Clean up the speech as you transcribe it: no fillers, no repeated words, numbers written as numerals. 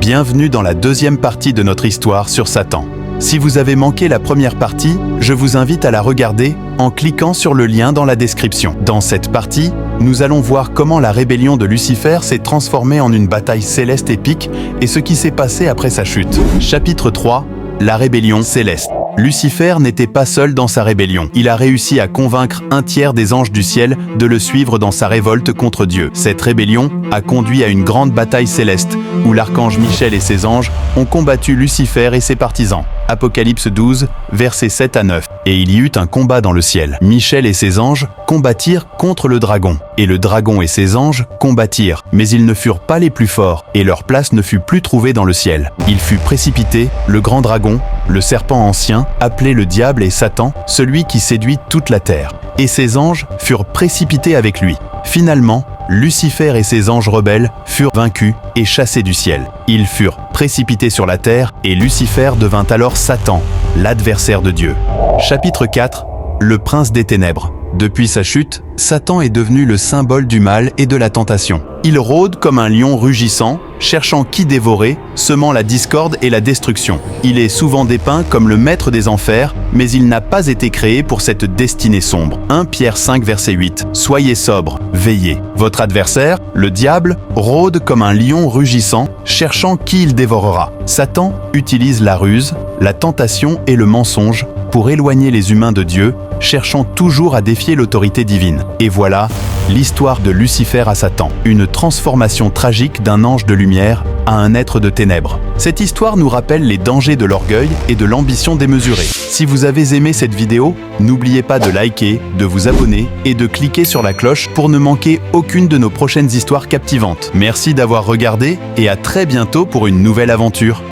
Bienvenue dans la deuxième partie de notre histoire sur Satan. Si vous avez manqué la première partie, je vous invite à la regarder en cliquant sur le lien dans la description. Dans cette partie, nous allons voir comment la rébellion de Lucifer s'est transformée en une bataille céleste épique et ce qui s'est passé après sa chute. Chapitre 3, la rébellion céleste. Lucifer n'était pas seul dans sa rébellion. Il a réussi à convaincre un tiers des anges du ciel de le suivre dans sa révolte contre Dieu. Cette rébellion a conduit à une grande bataille céleste, où l'archange Michel et ses anges ont combattu Lucifer et ses partisans. Apocalypse 12, versets 7 à 9. Et il y eut un combat dans le ciel. Michel et ses anges combattirent contre le dragon. Et le dragon et ses anges combattirent. Mais ils ne furent pas les plus forts, et leur place ne fut plus trouvée dans le ciel. Il fut précipité, le grand dragon, le serpent ancien, appelé le diable et Satan, celui qui séduit toute la terre. Et ses anges furent précipités avec lui. Finalement, Lucifer et ses anges rebelles furent vaincus et chassés du ciel. Ils furent précipités sur la terre et Lucifer devint alors Satan, l'adversaire de Dieu. Chapitre 4, le prince des ténèbres. Depuis sa chute, Satan est devenu le symbole du mal et de la tentation. Il rôde comme un lion rugissant, cherchant qui dévorer, semant la discorde et la destruction. Il est souvent dépeint comme le maître des enfers, mais il n'a pas été créé pour cette destinée sombre. 1 Pierre 5 verset 8. Soyez sobres, veillez. Votre adversaire, le diable, rôde comme un lion rugissant, cherchant qui il dévorera. Satan utilise la ruse, la tentation et le mensonge pour éloigner les humains de Dieu, cherchant toujours à défier l'autorité divine. Et voilà l'histoire de Lucifer à Satan, une transformation tragique d'un ange de lumière à un être de ténèbres. Cette histoire nous rappelle les dangers de l'orgueil et de l'ambition démesurée. Si vous avez aimé cette vidéo, n'oubliez pas de liker, de vous abonner et de cliquer sur la cloche pour ne manquer aucune de nos prochaines histoires captivantes. Merci d'avoir regardé et à très bientôt pour une nouvelle aventure.